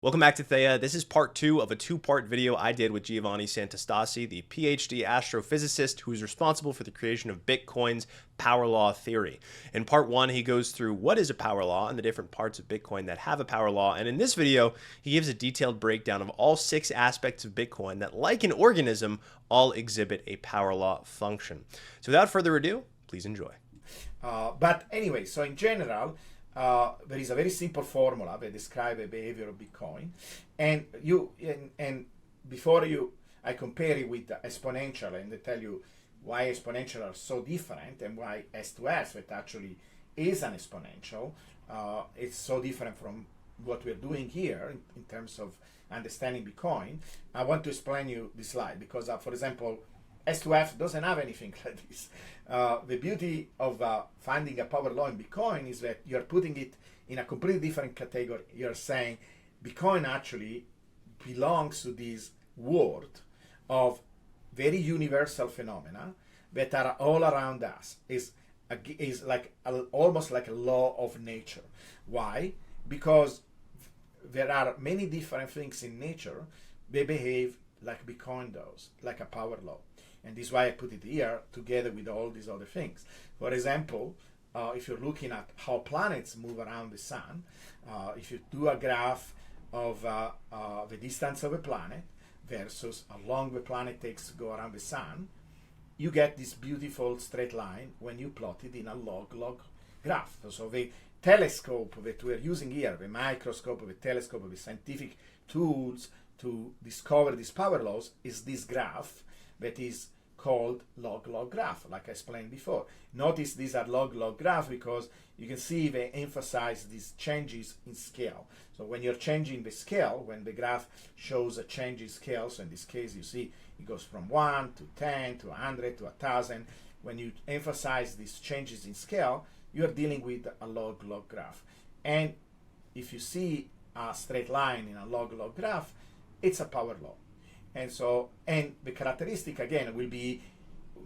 Welcome back to Theya. This is part two of a two-part video I did with Giovanni Santostasi, the PhD astrophysicist who is responsible for the creation of Bitcoin's power law theory. In part one, he goes through what is a power law and the different parts of Bitcoin that have a power law. And in this video, he gives a detailed breakdown of all 6 aspects of Bitcoin that, like an organism, all exhibit a power law function. So without further ado, please enjoy. But anyway, so in general, there is a very simple formula that describes the behavior of Bitcoin, and before I compare it with the exponential, and they tell you why exponential are so different and why S to S, that actually is an exponential, it's so different from what we're doing here in terms of understanding Bitcoin. I want to explain you this slide because, for example, S2F doesn't have anything like this. The beauty of finding a power law in Bitcoin is that you're putting it in a completely different category. You're saying Bitcoin actually belongs to this world of very universal phenomena that are all around us. Is like almost like a law of nature. Why? Because there are many different things in nature that behave like Bitcoin does, like a power law. And this is why I put it here together with all these other things. For example, if you're looking at how planets move around the sun, if you do a graph of the distance of a planet versus how long the planet takes to go around the sun, you get this beautiful straight line when you plot it in a log-log graph. So the telescope that we're using here, the microscope, the telescope, the scientific tools to discover these power laws is this graph that is called log-log graph, like I explained before. Notice these are log-log graphs because you can see they emphasize these changes in scale. So when you're changing the scale, when the graph shows a change in scale, so in this case you see it goes from 1 to 10 to 100 to 1000. When you emphasize these changes in scale, you're dealing with a log-log graph. And if you see a straight line in a log-log graph, it's a power law. And so, and the characteristic again will be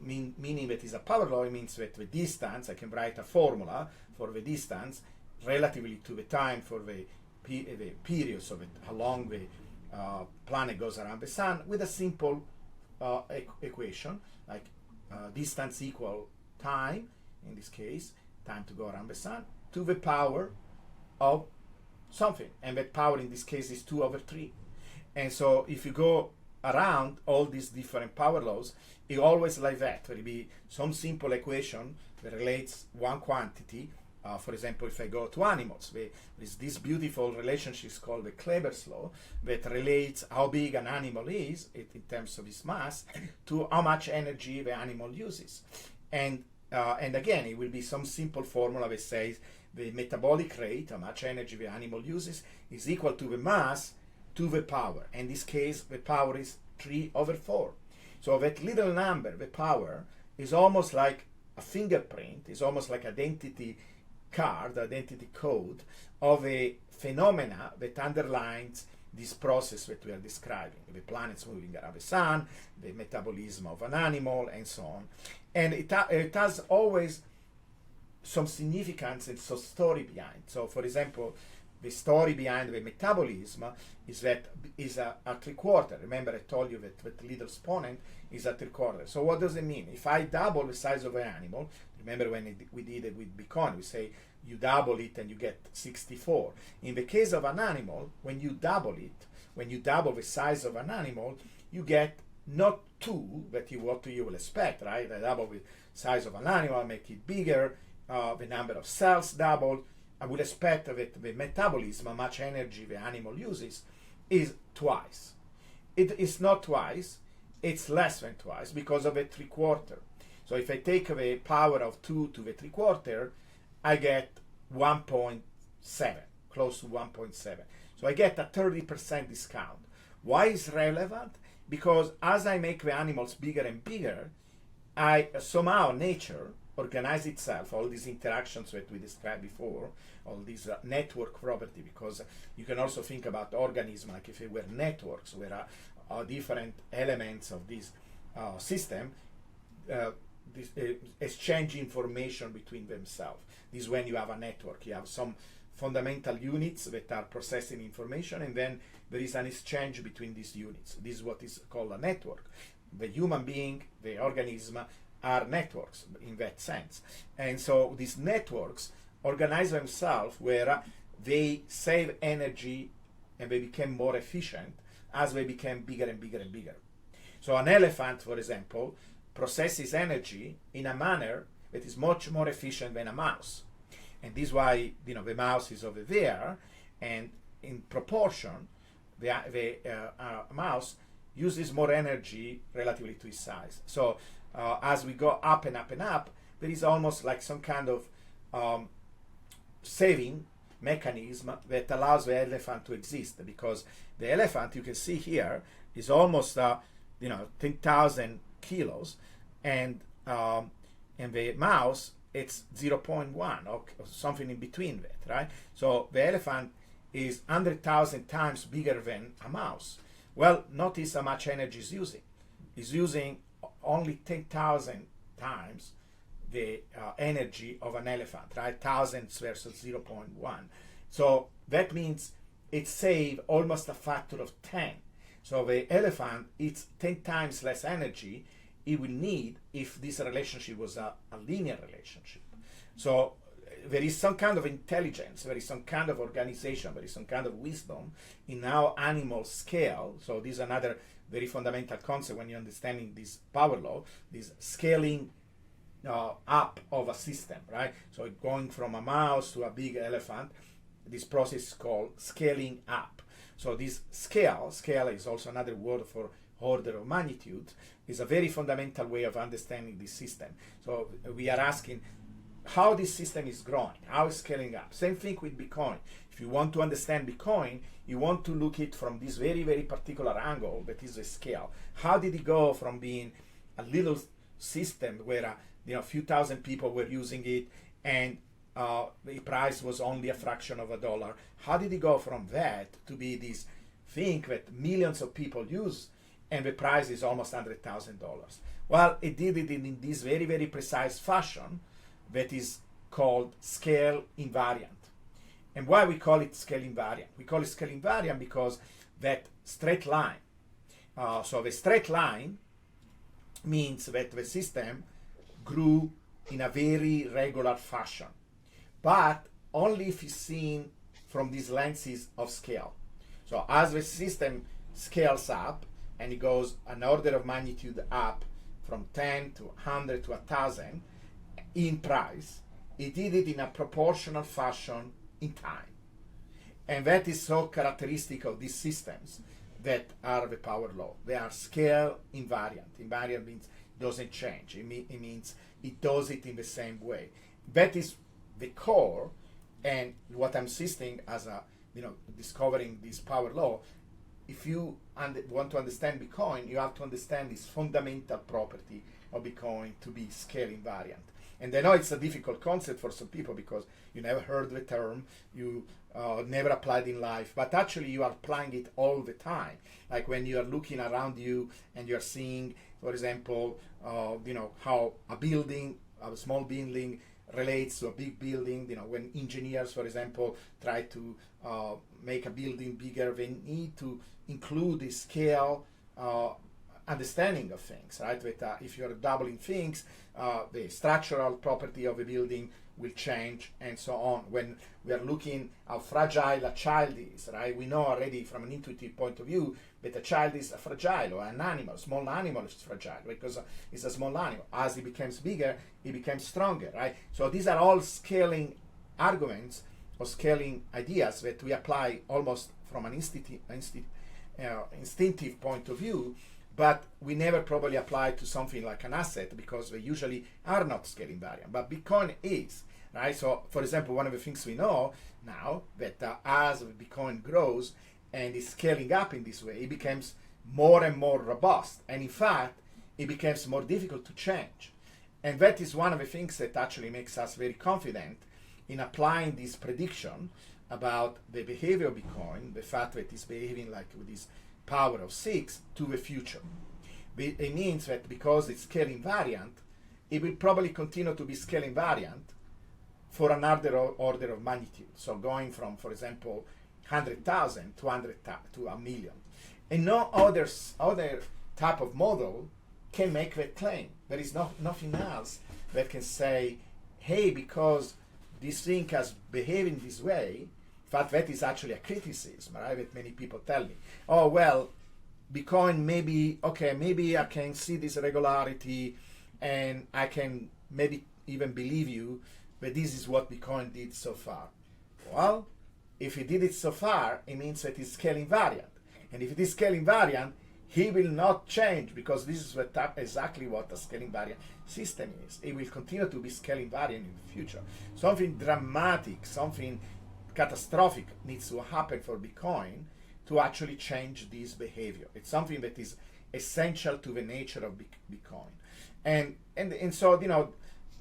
meaning that is a power law. It means that the distance, I can write a formula for the distance relatively to the time for the period, so that how long the planet goes around the sun, with a simple equation like distance equal time, in this case time to go around the sun, to the power of something, and that power in this case is 2/3. And so if you go around all these different power laws, it always like that. There will be some simple equation that relates one quantity. For example, if I go to animals, there is this beautiful relationship called the Kleber's law that relates how big an animal is in terms of its mass to how much energy the animal uses. And again, it will be some simple formula that says the metabolic rate, how much energy the animal uses, is equal to the mass to the power. In this case, the power is 3/4. So that little number, the power, is almost like a fingerprint, is almost like identity card, identity code of a phenomena that underlines this process that we are describing. The planets moving around the sun, the metabolism of an animal, and so on. And it has always some significance and some story behind. So for example, the story behind the metabolism is that is a 3/4. Remember I told you that the little exponent is a 3/4. So what does it mean? If I double the size of an animal, remember when we did it with Bitcoin, we say you double it and you get 64. In the case of an animal, when you double it, when you double the size of an animal, you get not 2, what you will expect, right? I double the size of an animal, make it bigger, the number of cells double. I would expect that the metabolism, how much energy the animal uses, is twice. It is not twice, it's less than twice because of a 3/4. So if I take the power of 2 to the 3/4, I get 1.7, close to 1.7. So I get a 30% discount. Why is relevant? Because as I make the animals bigger and bigger, somehow nature organize itself, all these interactions that we described before, all these network property, because you can also think about organisms like if they were networks where different elements of this system exchange information between themselves. This is when you have a network. You have some fundamental units that are processing information, and then there is an exchange between these units. This is what is called a network. The human being, the organism, are networks in that sense. And so these networks organize themselves where they save energy and they become more efficient as they become bigger and bigger and bigger. So an elephant, for example, processes energy in a manner that is much more efficient than a mouse. And this is why, you know, the mouse is over there, and in proportion, the mouse uses more energy relatively to its size. So as we go up and up and up, there is almost like some kind of saving mechanism that allows the elephant to exist, because the elephant, you can see here, is almost 10,000 kilos, and the mouse, it's 0.1 or something in between that, right? So the elephant is 100,000 times bigger than a mouse. Well, notice how much energy it's using. It's using only 10,000 times the energy of an elephant, right? Thousands versus 0.1. So that means it saves almost a factor of 10. So the elephant eats 10 times less energy it will need if this relationship was a linear relationship. So there is some kind of intelligence, there is some kind of organization, there is some kind of wisdom in how animals scale. So this is another very fundamental concept when you're understanding this power law, this scaling up of a system, right? So going from a mouse to a big elephant, this process is called scaling up. So this scale is also another word for order of magnitude, is a very fundamental way of understanding this system. So we are asking how this system is growing, how it's scaling up. Same thing with Bitcoin. If you want to understand Bitcoin, you want to look it from this very, very particular angle that is the scale. How did it go from being a little system where a few thousand people were using it and the price was only a fraction of a dollar? How did it go from that to be this thing that millions of people use and the price is almost $100,000? Well, it did it in this very, very precise fashion that is called scale invariant. And why we call it scale invariant? We call it scale invariant because that straight line, so the straight line means that the system grew in a very regular fashion, but only if it's seen from these lenses of scale. So as the system scales up and it goes an order of magnitude up from 10 to 100 to 1,000 in price, it did it in a proportional fashion in time. And that is so characteristic of these systems that are the power law. They are scale invariant. Invariant means it doesn't change. It means it does it in the same way. That is the core, and what I'm insisting as discovering this power law. If you want to understand Bitcoin, you have to understand this fundamental property of Bitcoin to be scale invariant. And I know it's a difficult concept for some people because you never heard the term, you never applied in life, but actually you are applying it all the time. Like when you are looking around you and you're seeing, for example, how a small building relates to a big building. When engineers, for example, try to make a building bigger, they need to include the scale understanding of things, right? That if you're doubling things, the structural property of a building will change, and so on. When we are looking how fragile a child is, right? We know already from an intuitive point of view that a child is fragile, or an animal, small animal is fragile because it's a small animal. As it becomes bigger, it becomes stronger, right? So these are all scaling arguments or scaling ideas that we apply almost from an instinctive point of view, but we never probably apply to something like an asset because they usually are not scale invariant. But Bitcoin is, right? So, for example, one of the things we know now that as Bitcoin grows and is scaling up in this way, it becomes more and more robust. And in fact, it becomes more difficult to change. And that is one of the things that actually makes us very confident in applying this prediction about the behavior of Bitcoin, the fact that it's behaving like with this power of 6 to the future. It means that because it's scale invariant, it will probably continue to be scale invariant for another order of magnitude. So going from, for example, 100,000 to 1 million. And no other type of model can make that claim. There is nothing else that can say, hey, because this thing has behaved in this way, in fact, that is actually a criticism, right? That many people tell me, oh, well, Bitcoin maybe I can see this regularity and I can maybe even believe you that this is what Bitcoin did so far. Well, if it did it so far, it means that it's scale invariant. And if it is scale invariant, he will not change, because this is exactly what a scale invariant system is. It will continue to be scale invariant in the future. Something dramatic, something catastrophic needs to happen for Bitcoin to actually change this behavior. It's something that is essential to the nature of Bitcoin. And so,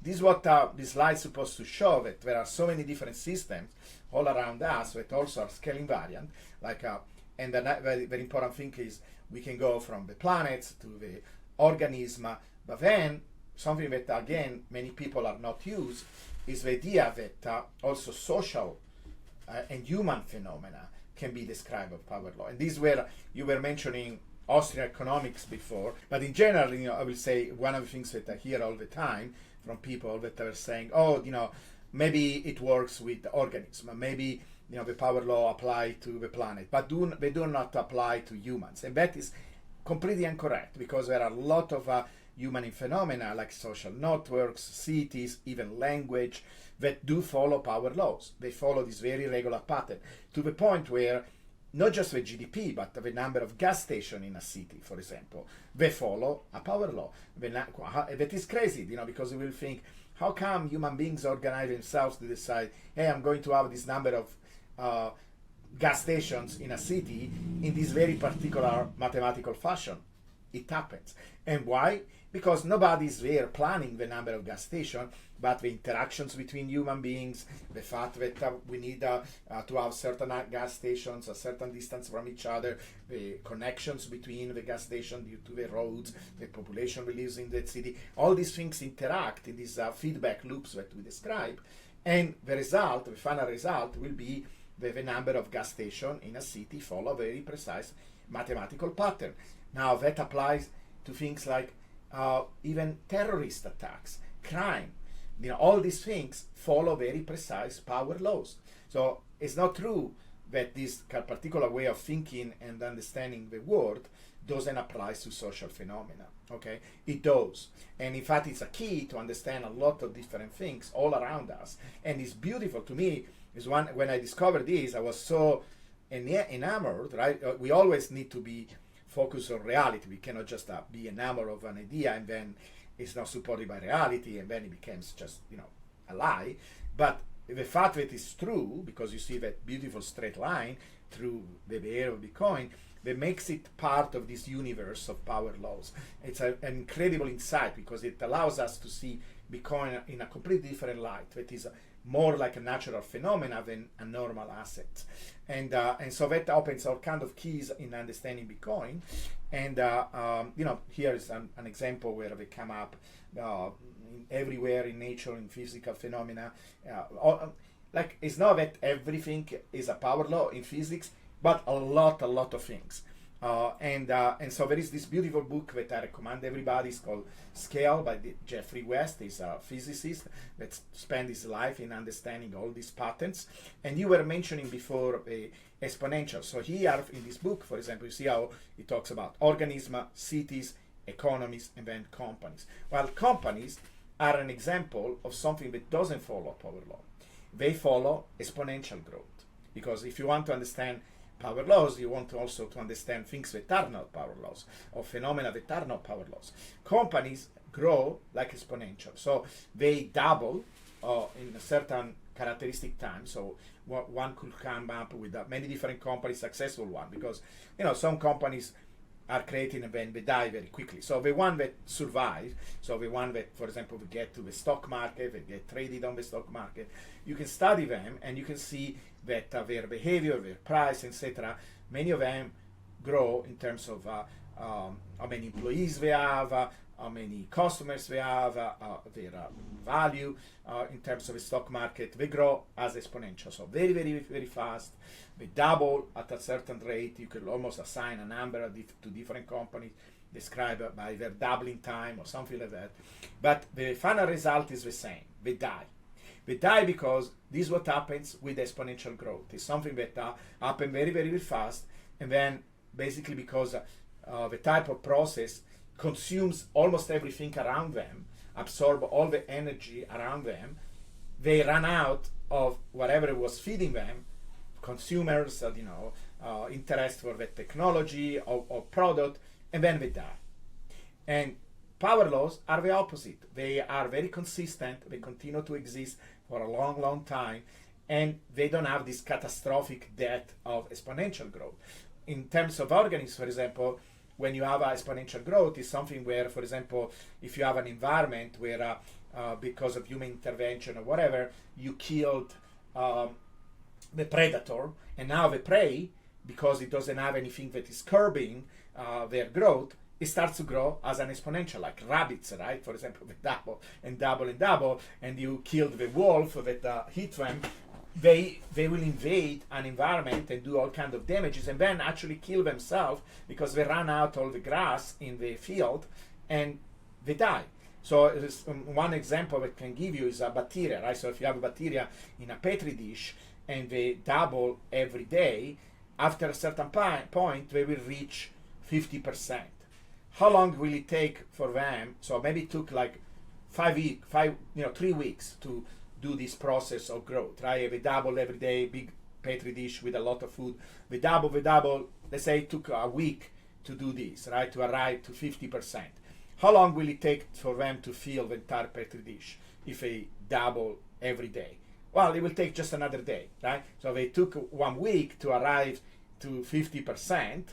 this is what this slide is supposed to show, that there are so many different systems all around us that also are scale invariant. And the very, very important thing is we can go from the planets to the organism, but then something that, again, many people are not used is the idea that also social and human phenomena can be described of power law. And this is where you were mentioning Austrian economics before, but in general, I will say one of the things that I hear all the time from people that are saying, oh, maybe it works with the organism, maybe the power law apply to the planet, but they do not apply to humans. And that is completely incorrect, because there are a lot of human phenomena like social networks, cities, even language, that do follow power laws. They follow this very regular pattern, to the point where not just the GDP, but the number of gas stations in a city, for example, they follow a power law. That is crazy, because you will think, how come human beings organize themselves to decide, hey, I'm going to have this number of gas stations in a city in this very particular mathematical fashion? It happens. And why? Because nobody is there planning the number of gas stations, but the interactions between human beings, the fact that we need to have certain gas stations a certain distance from each other, the connections between the gas station due to the roads, the population we live in the city, all these things interact in these feedback loops that we describe. And the final result will be that the number of gas stations in a city follow a very precise mathematical pattern. Now that applies to things like even terrorist attacks, crime. All these things follow very precise power laws. So it's not true that this particular way of thinking and understanding the world doesn't apply to social phenomena. Okay, it does, and in fact, it's a key to understand a lot of different things all around us. And it's beautiful to me. Is when I discovered this, I was so enamored. Right, we always need to be focused on reality. We cannot just be enamored of an idea and then it's not supported by reality, and then it becomes just a lie. But the fact that it's true, because you see that beautiful straight line through the behavior of Bitcoin, that makes it part of this universe of power laws. It's an incredible insight, because it allows us to see Bitcoin in a completely different light, that is more like a natural phenomena than a normal asset. And so that opens all kind of keys in understanding Bitcoin. And here is an example where they come up everywhere in nature, in physical phenomena. Like, it's not that everything is a power law in physics, but a lot of things. And so there is this beautiful book that I recommend everybody. It's called Scale by Jeffrey West. He's a physicist that spent his life in understanding all these patterns. And you were mentioning before exponential. So here in this book, for example, you see how it talks about organisms, cities, economies, and then companies. Well, companies are an example of something that doesn't follow power law. They follow exponential growth. Because if you want to understand power laws, you want to also to understand things that are not power laws, or phenomena that are not power laws. Companies grow like exponential. So they double in a certain characteristic time. So one could come up with many different companies, successful one, because some companies are created and then they die very quickly. So the one that survive, so the one that, for example, we get to the stock market, they get traded on the stock market, you can study them and you can see that their behavior, their price, etc., many of them grow in terms of how many employees they have, how many customers we have, their value in terms of the stock market. They grow as exponential, so very, very, very fast. They double at a certain rate. You could almost assign a number to different companies described by their doubling time or something like that. But the final result is the same. They die. They die because this is what happens with exponential growth. It's something that happens very, very, very fast, and then basically because the type of process consumes almost everything around them, absorb all the energy around them, they run out of whatever was feeding them, consumers, interest for the technology or product, and then they die. And power laws are the opposite. They are very consistent. They continue to exist for a long, long time, and they don't have this catastrophic death of exponential growth. In terms of organisms, for example, when you have exponential growth, is something where, for example, if you have an environment where because of human intervention or whatever, you killed the predator, and now the prey, because it doesn't have anything that is curbing their growth, it starts to grow as an exponential, like rabbits, right? For example, they double and double and double, and you killed the wolf that hit them, they will invade an environment and do all kinds of damages, and then actually kill themselves because they run out all the grass in the field and they die. So one example I can give you is a bacteria, right? So if you have a bacteria in a petri dish and they double every day, after a certain point they will reach 50%. How long will it take for them? So maybe it took like 3 weeks to do this process of growth, right? We double every day, big petri dish with a lot of food. We double. Let's say it took a week to do this, right? To arrive to 50%. How long will it take for them to fill the entire petri dish if they double every day? Well, it will take just another day, right? So they took 1 week to arrive to 50%,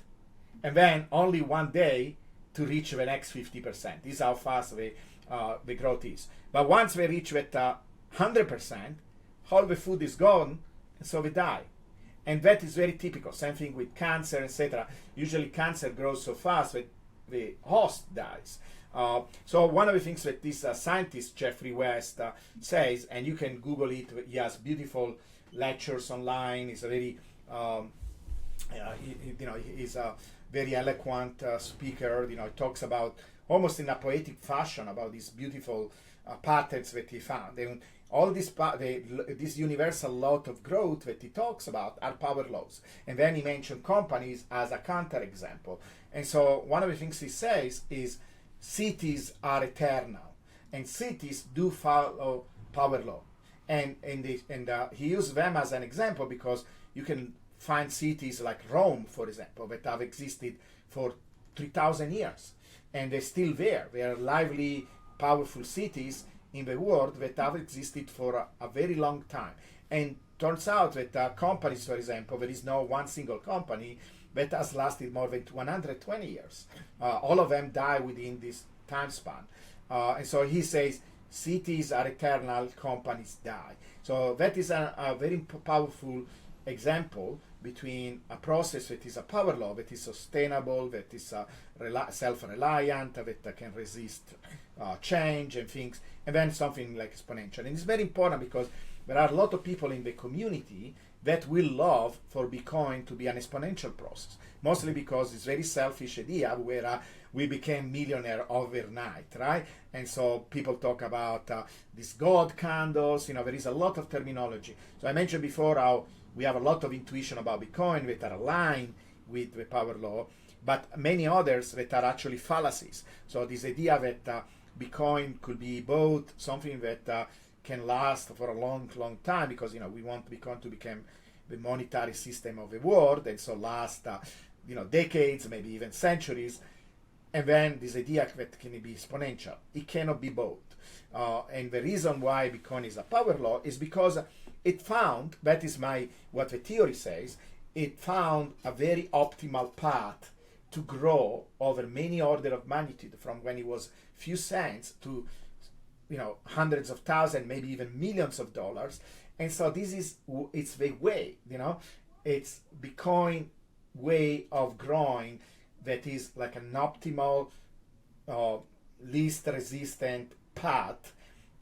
and then only 1 day to reach the next 50%. This is how fast the growth is. But once they reach that 100%, all the food is gone, and so they die. And that is very typical. Same thing with cancer, etc. Usually cancer grows so fast that the host dies. So one of the things that this scientist, Jeffrey West, says, and you can Google it, he has beautiful lectures online, he's a very, he's a very eloquent speaker, he talks about, almost in a poetic fashion, about these beautiful patterns that he found. And all this universal law of growth that he talks about are power laws. And then he mentioned companies as a counterexample. And so one of the things he says is cities are eternal, and cities do follow power law. And he used them as an example because you can find cities like Rome, for example, that have existed for 3,000 years. And they're still there. They are lively, powerful cities in the world that have existed for a very long time. And turns out that companies, for example, there is no one single company that has lasted more than 120 years. All of them die within this time span. And so he says cities are eternal, companies die. So that is a very powerful example between a process that is a power law, that is sustainable, that is self-reliant, that can resist change and things, and then something like exponential. And it's very important because there are a lot of people in the community that will love for Bitcoin to be an exponential process, mostly because it's a very selfish idea where we became millionaire overnight, right? And so people talk about these God candles, there is a lot of terminology. So I mentioned before how we have a lot of intuition about Bitcoin that are aligned with the power law, but many others that are actually fallacies. So this idea that Bitcoin could be both something that can last for a long, long time, because we want Bitcoin to become the monetary system of the world, and so last decades, maybe even centuries. And then this idea that can be exponential. It cannot be both. And the reason why Bitcoin is a power law is because it found, that is what the theory says, it found a very optimal path to grow over many orders of magnitude, from when it was few cents to hundreds of thousands, maybe even millions of dollars. And so it's the way, it's Bitcoin way of growing that is like an optimal least resistant path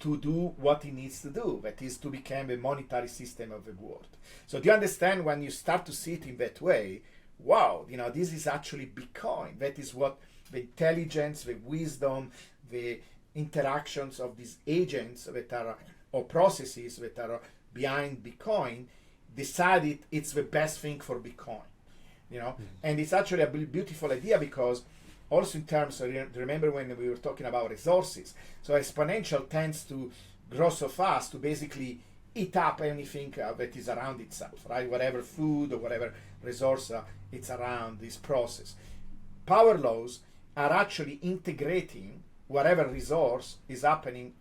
to do what it needs to do, that is to become a monetary system of the world. So do you understand, when you start to see it in that way, wow, this is actually Bitcoin. That is what the intelligence, the wisdom, the interactions of these agents that are, or processes that are behind Bitcoin, decided it's the best thing for Bitcoin. And it's actually a beautiful idea, because also in terms of, remember when we were talking about resources, so exponential tends to grow so fast to basically eat up anything that is around itself, right? Whatever food or whatever resource it's around this process. Power laws are actually integrating whatever resource is happening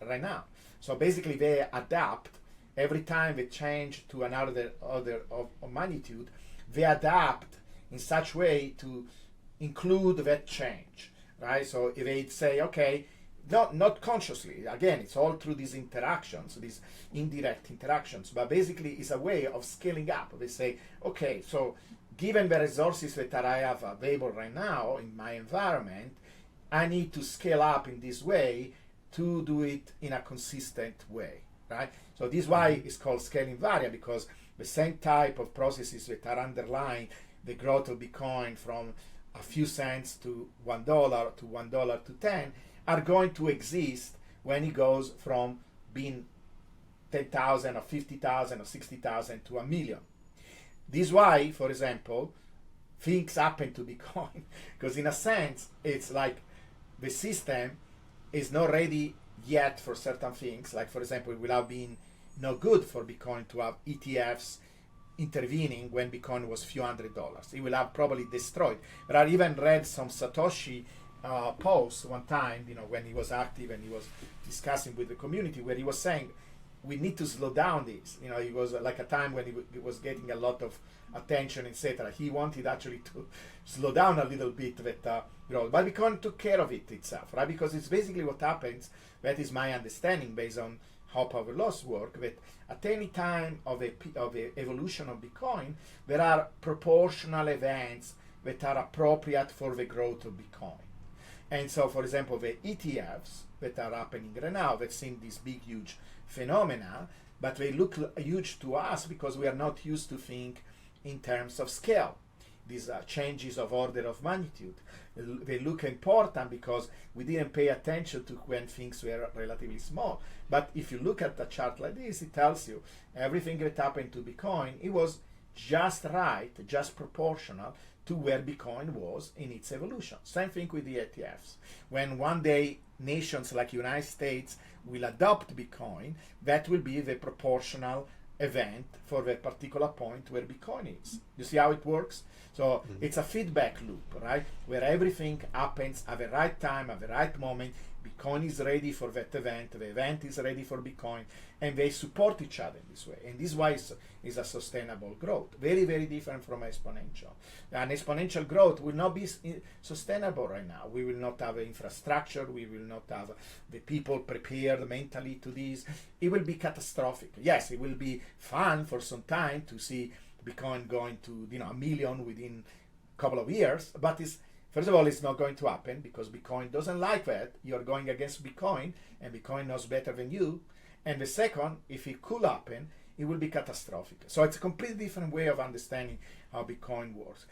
right now. So basically they adapt every time they change to another order of magnitude. They adapt in such way to include that change, right? So if they say, okay, not consciously, again, it's all through these interactions, these indirect interactions, but basically it's a way of scaling up. They say, okay, so given the resources that I have available right now in my environment, I need to scale up in this way to do it in a consistent way, right? So this is why it's called scaling variant, because the same type of processes that are underlying the growth of Bitcoin from a few cents to $1 to $1 to 10 are going to exist when it goes from being 10,000 or 50,000 or 60,000 to a million. This is why, for example, things happen to Bitcoin, because in a sense, it's like the system is not ready yet for certain things. Like, for example, it will have been no good for Bitcoin to have ETFs intervening when Bitcoin was few $100s. It will have probably destroyed. But I even read some Satoshi posts one time, when he was active and he was discussing with the community, where he was saying, we need to slow down this. It was like a time when he was getting a lot of attention, etc. He wanted actually to slow down a little bit that growth, but Bitcoin took care of it itself, right? Because it's basically what happens. That is my understanding based on how power laws work. That at any time of a evolution of Bitcoin, there are proportional events that are appropriate for the growth of Bitcoin. And so, for example, the ETFs that are happening right now, that seem this big, huge phenomena, but they look huge to us because we are not used to think in terms of scale. These changes of order of magnitude, they look important because we didn't pay attention to when things were relatively small. But if you look at a chart like this, it tells you everything that happened to Bitcoin, it was just right, just proportional to where Bitcoin was in its evolution. Same thing with the ETFs. When one day nations like United States will adopt Bitcoin, that will be the proportional event for the particular point where Bitcoin is. You see how it works? So it's a feedback loop, right? Where everything happens at the right time, at the right moment. Bitcoin is ready for that event, the event is ready for Bitcoin, and they support each other in this way. And this way is a sustainable growth. Very, very different from exponential. And exponential growth will not be sustainable right now. We will not have infrastructure, we will not have the people prepared mentally to this. It will be catastrophic. Yes, it will be fun for some time to see Bitcoin going to a million within a couple of years, but first of all, it's not going to happen because Bitcoin doesn't like that. You're going against Bitcoin, and Bitcoin knows better than you. And the second, if it could happen, it will be catastrophic. So it's a completely different way of understanding how Bitcoin works.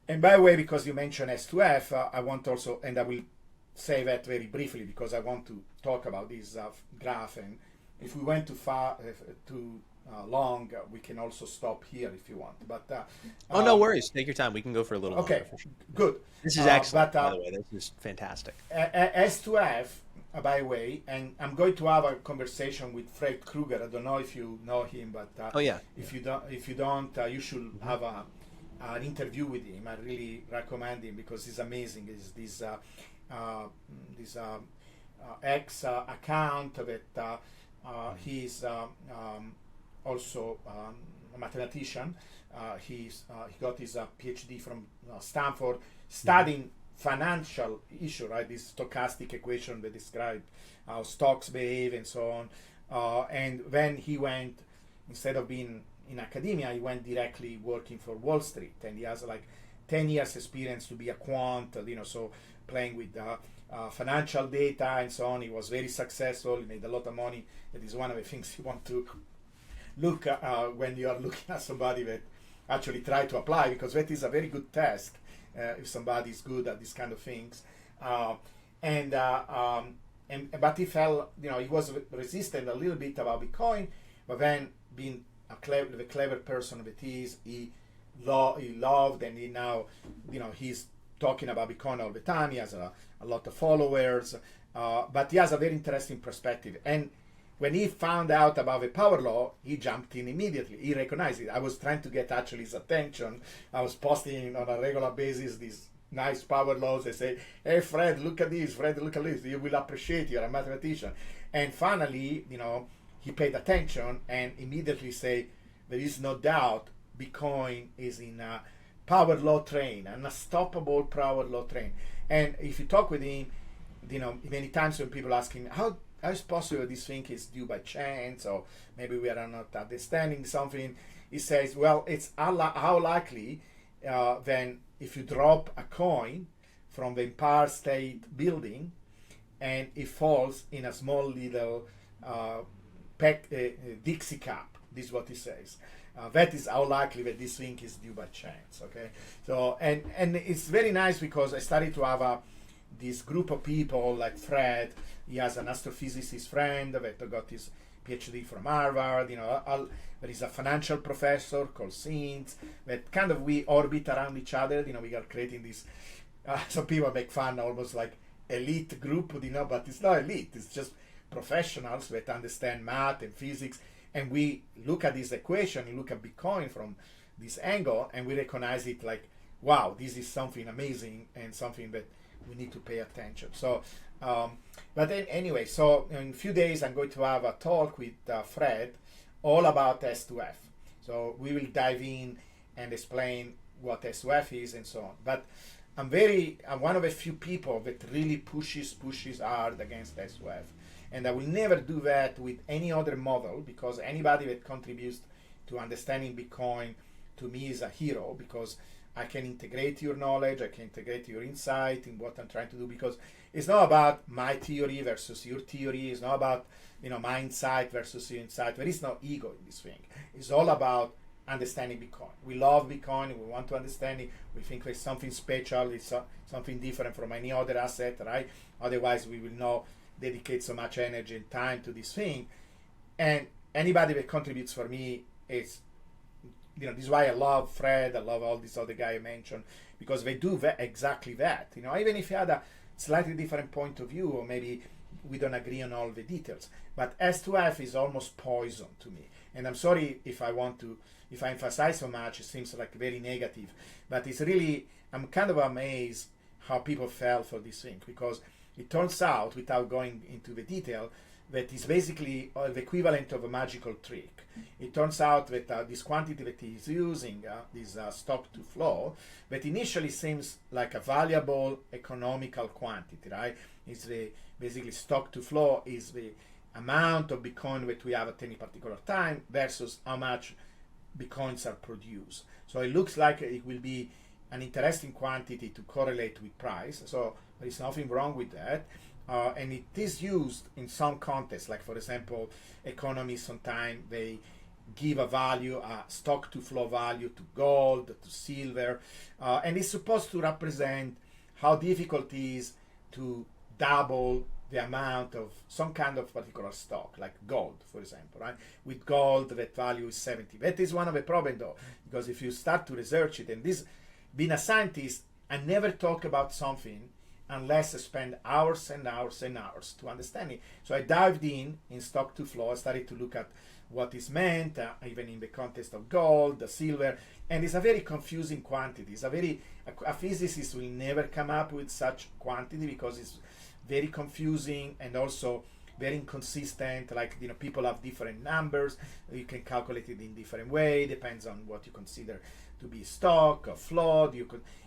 And by the way, because you mentioned S2F, I want also, and I will say that very briefly because I want to talk about this graph. And if we went too far, too long, we can also stop here if you want. But oh, no worries. Take your time. We can go for a little longer. Okay, good. This is excellent, by the way. This is fantastic. S2F, by the way, and I'm going to have a conversation with Fred Krueger. I don't know if you know him, but oh yeah. If you don't, you should have an interview with him. I really recommend him because he's amazing. He's this X account that he's also a mathematician. He got his Ph.D. from Stanford, studying financial issue, right? This stochastic equation that describe how stocks behave and so on. And when he went, instead of being in academia, he went directly working for Wall Street, and he has like 10 years experience to be a quant, so playing with financial data and so on. He was very successful. He made a lot of money. That is one of the things you want to look at when you are looking at somebody that actually try to apply, because that is a very good test if somebody is good at these kind of things. But he felt, he was resistant a little bit about Bitcoin, but then being the clever person that he loved, and he now, he's talking about Bitcoin all the time. He has a lot of followers, but he has a very interesting perspective. And when he found out about the power law, he jumped in immediately. He recognized it. I was trying to get actually his attention. I was posting on a regular basis these nice power laws. They say, hey, Fred, look at this. Fred, look at this. You will appreciate. You're a mathematician. And finally, he paid attention and immediately say, there is no doubt Bitcoin is in a power law train, an unstoppable power law train. And if you talk with him, many times when people ask him, how is possible this thing is due by chance, or maybe we are not understanding something, he says, well, it's how likely then if you drop a coin from the Empire State Building and it falls in a small little Dixie cup. This is what he says. That is how likely that this thing is due by chance. Okay, so and it's very nice because I started to have this group of people like Fred. He has an astrophysicist friend that got his Ph.D. from Harvard. There is a financial professor called Sintz that kind of we orbit around each other. We are creating this. Some people make fun, almost like elite group, but it's not elite. It's just professionals that understand math and physics. And we look at this equation, and look at Bitcoin from this angle, and we recognize it like, wow, this is something amazing and something that we need to pay attention. So, but then anyway, so in a few days I'm going to have a talk with Fred all about S2F. So we will dive in and explain what S2F is and so on. But I'm one of a few people that really pushes hard against S2F. And I will never do that with any other model, because anybody that contributes to understanding Bitcoin to me is a hero, because I can integrate your knowledge, I can integrate your insight in what I'm trying to do, because it's not about my theory versus your theory, it's not about my insight versus your insight. There is no ego in this thing. It's all about understanding Bitcoin. We love Bitcoin, we want to understand it, we think there's something special, it's something different from any other asset, right? Otherwise we will not dedicate so much energy and time to this thing. And anybody that contributes for me is, this is why I love Fred, I love all these other guys I mentioned, because they do exactly that. Even if you had a slightly different point of view, or maybe we don't agree on all the details, but S2F is almost poison to me. And I'm sorry if I emphasize so much, it seems like very negative, but it's really, I'm kind of amazed how people fell for this thing, because it turns out, without going into the detail, that is basically the equivalent of a magical trick. It turns out that this quantity that he's using, this stock to flow, that initially seems like a valuable economical quantity, right? It's basically stock to flow is the amount of Bitcoin that we have at any particular time versus how much Bitcoins are produced. So it looks like it will be an interesting quantity to correlate with price. So there is nothing wrong with that. And it is used in some contexts, like for example, economists sometimes they give a value, a stock to flow value to gold, to silver, and it's supposed to represent how difficult it is to double the amount of some kind of particular stock, like gold, for example, right? With gold, that value is 70. That is one of the problems, though, because if you start to research it, and this, being a scientist, I never talk about something unless I spend hours and hours and hours to understand it. So I dived in stock to flow, I started to look at what is meant, even in the context of gold, the silver, and it's a very confusing quantity. It's a physicist will never come up with such quantity because it's very confusing and also very inconsistent. Like, people have different numbers, you can calculate it in different way, depends on what you consider to be stock or flow.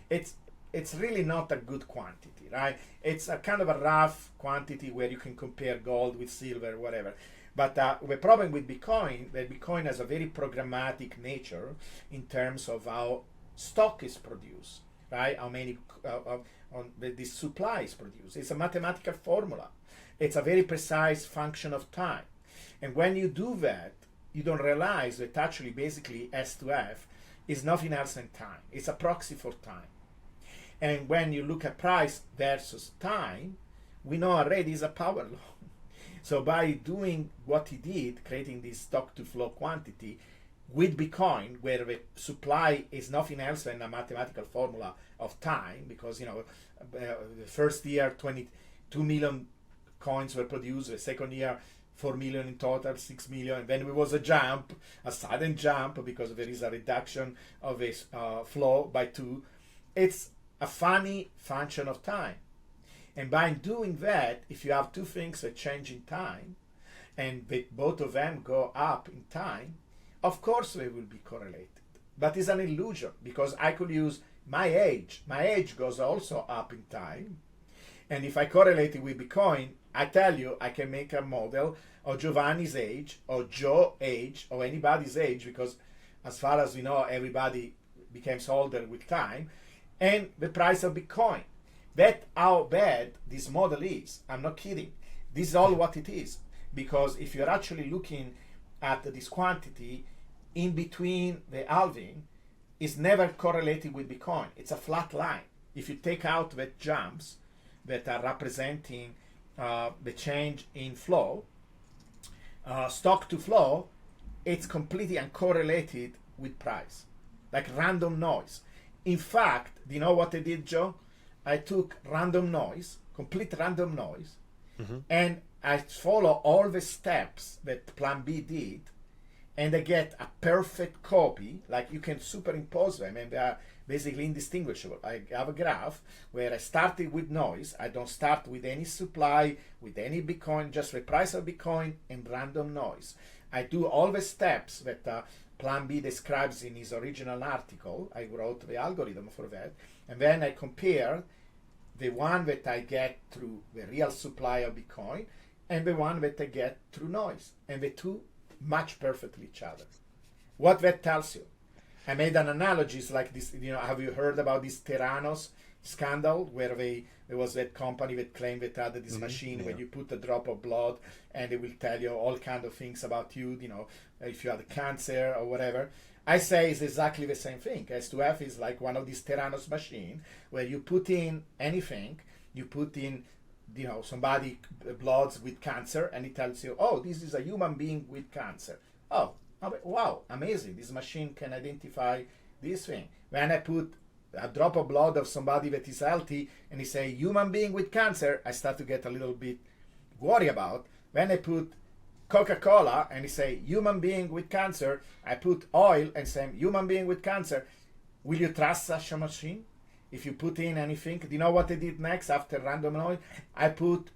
It's really not a good quantity, right? It's a kind of a rough quantity where you can compare gold with silver, whatever. But the problem with Bitcoin, that Bitcoin has a very programmatic nature in terms of how stock is produced. right? How many this supply is produced. It's a mathematical formula. It's a very precise function of time. And when you do that, you don't realize that actually basically S2F is nothing else than time. It's a proxy for time. And when you look at price versus time, we know already it's a power law. So by doing what he did, creating this stock to flow quantity with Bitcoin, where the supply is nothing else than a mathematical formula of time, because the first year 22 million coins were produced, the second year 4 million in total, 6 million, and then there was a sudden jump, because there is a reduction of this flow by 2. It's a funny function of time. And by doing that, if you have two things that change in time, and both of them go up in time, of course they will be correlated. But it's an illusion, because I could use my age. My age goes also up in time. And if I correlate it with Bitcoin, I tell you, I can make a model of Giovanni's age, or Joe's age, or anybody's age, because as far as we know, everybody becomes older with time, and the price of Bitcoin. That's how bad this model is. I'm not kidding. This is all what it is. Because if you're actually looking at this quantity in between the halving, it's never correlated with Bitcoin. It's a flat line. If you take out the jumps that are representing the change in flow, stock to flow, it's completely uncorrelated with price, like random noise. In fact, do you know what I did, Joe? I took random noise, complete random noise, and I follow all the steps that Plan B did, and I get a perfect copy. Like, you can superimpose them, and they are basically indistinguishable. I have a graph where I started with noise. I don't start with any supply, with any Bitcoin, just the price of Bitcoin and random noise. I do all the steps that Plan B describes in his original article. I wrote the algorithm for that. And then I compare the one that I get through the real supply of Bitcoin and the one that I get through noise. And the two match perfectly each other. What that tells you? I made an analogy like this. Have you heard about this Theranos scandal, where there was that company that claimed that had this machine where you put a drop of blood and it will tell you all kind of things about you, if you had cancer or whatever. I say it's exactly the same thing. S2F is like one of these Theranos machine where you put in anything, you put in somebody bloods with cancer, and it tells you, oh, this is a human being with cancer. Oh, wow, amazing. This machine can identify this thing. When I put a drop of blood of somebody that is healthy and he say human being with cancer, I start to get a little bit worried about. When I put Coca-Cola and he say human being with cancer, I put oil and say human being with cancer. Will you trust such a machine? If you put in anything, do you know what I did next after random noise? I put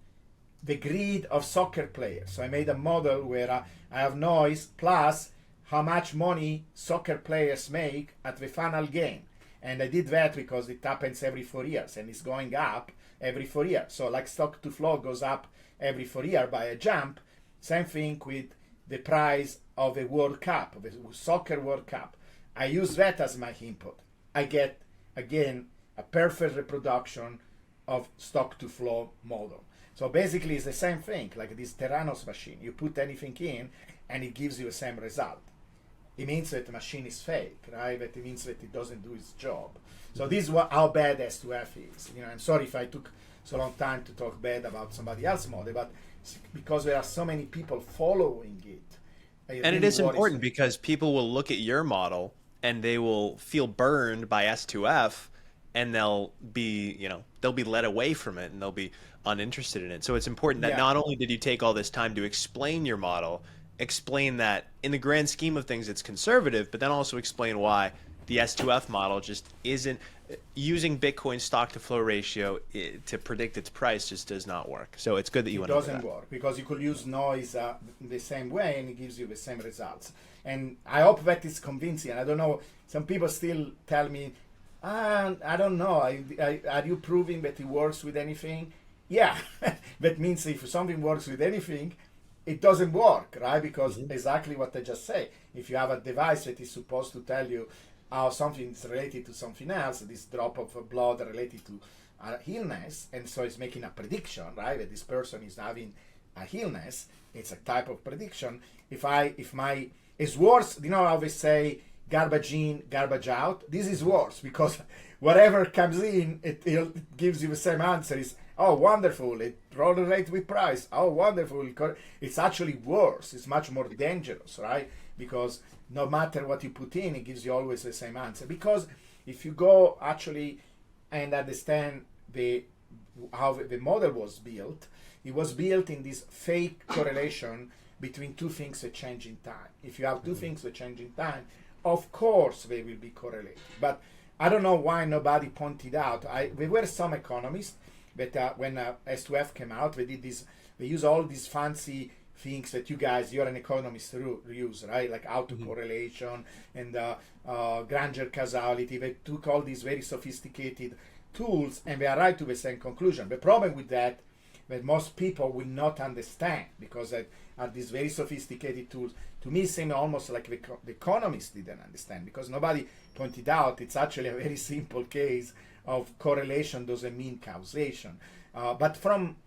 the grid of soccer players. So I made a model where I have noise plus how much money soccer players make at the final game. And I did that because it happens every 4 years, and it's going up every 4 years. So like stock to flow goes up every 4 years by a jump. Same thing with the price of a World Cup, the soccer World Cup. I use that as my input. I get, again, a perfect reproduction of stock to flow model. So basically it's the same thing, like this Theranos machine. You put anything in and it gives you the same result. It means that the machine is fake, right? But it means that it doesn't do its job. So this is how bad S2F is. I'm sorry if I took so long time to talk bad about somebody else's model, but because there are so many people following it. And it is important because people will look at your model and they will feel burned by S2F, and they'll be led away from it and they'll be uninterested in it. So it's important that not only did you take all this time to explain your model, explain that in the grand scheme of things it's conservative, but then also explain why the S2F model just isn't using Bitcoin stock to flow ratio to predict its price just does not work. So it's good that you went over that. It doesn't work because you could use noise the same way and it gives you the same results. And I hope that is convincing. I don't know, some people still tell me, I don't know, are you proving that it works with anything? Yeah, that means if something works with anything, it doesn't work, right? Because exactly what I just say. If you have a device that is supposed to tell you how something is related to something else, this drop of blood related to illness, and so it's making a prediction, right? That this person is having a illness. It's a type of prediction. If my it's worse, you know how they say garbage in, garbage out. This is worse because whatever comes in, it gives you the same answer. It's oh wonderful, it correlates with price. Oh wonderful, it's actually worse. It's much more dangerous, right? Because no matter what you put in, it gives you always the same answer. Because if you go actually and understand how the model was built, it was built in this fake correlation between two things that change in time. If you have two things that change in time, of course they will be correlated. But I don't know why nobody pointed out. There were some economists that when S2F came out, they did this. They use all these fancy things that you're an economist, use, right? Like autocorrelation and Granger causality. They took all these very sophisticated tools and they arrived to the same conclusion. The problem with that most people will not understand because are these very sophisticated tools. To me, it seemed almost like the economists didn't understand because nobody pointed out it's actually a very simple case of correlation doesn't mean causation. But from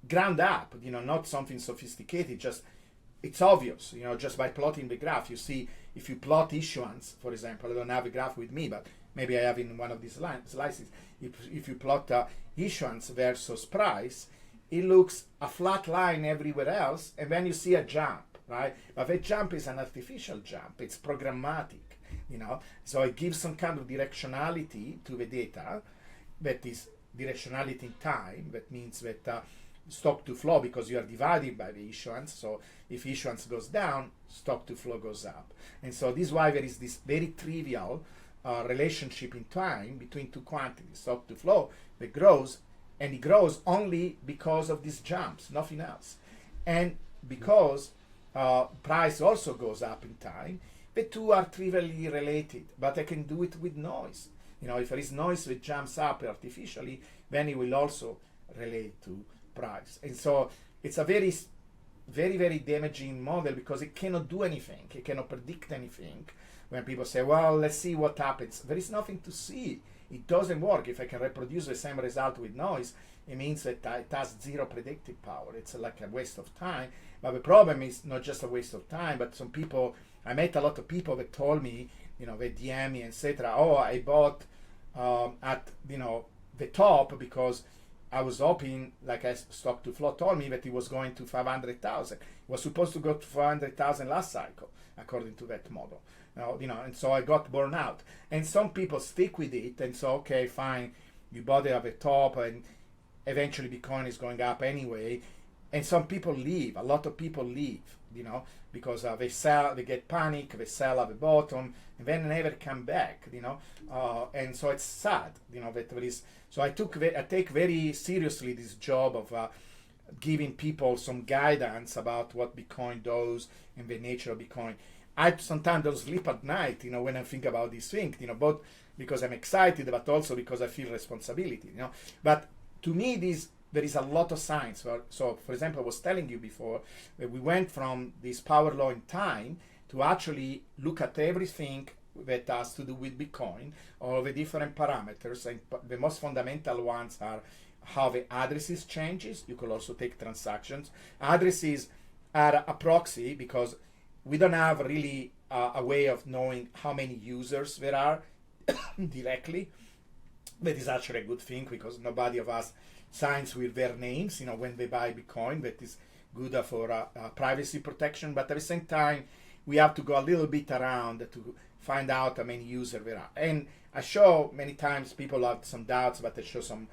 ground up, not something sophisticated, just it's obvious, just by plotting the graph. You see, if you plot issuance, for example, I don't have a graph with me, but maybe I have in one of these slices. If you plot issuance versus price, it looks a flat line everywhere else, and then you see a jump, right? But the jump is an artificial jump. It's programmatic, So it gives some kind of directionality to the data, that is directionality in time. That means that stock to flow, because you are divided by the issuance. So if issuance goes down, stock to flow goes up. And so this is why there is this very trivial relationship in time between two quantities, stock to flow, that grows, and it grows only because of these jumps, nothing else. And because price also goes up in time, the two are trivially related, but I can do it with noise. If there is noise that jumps up artificially, then it will also relate to price. And so it's a very, very, very damaging model because it cannot do anything. It cannot predict anything. When people say, well, let's see what happens, there is nothing to see. It doesn't work. If I can reproduce the same result with noise, it means that it has zero predictive power. It's like a waste of time. But the problem is not just a waste of time, but some people, I met a lot of people that told me, they DM me, etc. Oh, I bought at, the top because I was hoping, like stock to flow told me that it was going to 500,000. It was supposed to go to 400,000 last cycle, according to that model. And so I got burned out. And some people stick with it, and so okay, fine, you bought it at the top, and eventually Bitcoin is going up anyway. And some people leave. A lot of people leave, because they sell, they get panic, they sell at the bottom, and then never come back, and so it's sad, that there is. So I take very seriously this job of giving people some guidance about what Bitcoin does and the nature of Bitcoin. I sometimes don't sleep at night, when I think about these things, both because I'm excited, but also because I feel responsibility, But to me, there is a lot of science. So, for example, I was telling you before that we went from this power law in time to actually look at everything that has to do with Bitcoin, all the different parameters, and the most fundamental ones are how the addresses changes. You could also take transactions. Addresses are a proxy because we don't have really a way of knowing how many users there are directly. That is actually a good thing because nobody of us signs with their names, when they buy Bitcoin. That is good for privacy protection. But at the same time, we have to go a little bit around to find out how many users there are. And I show many times people have some doubts, but I show some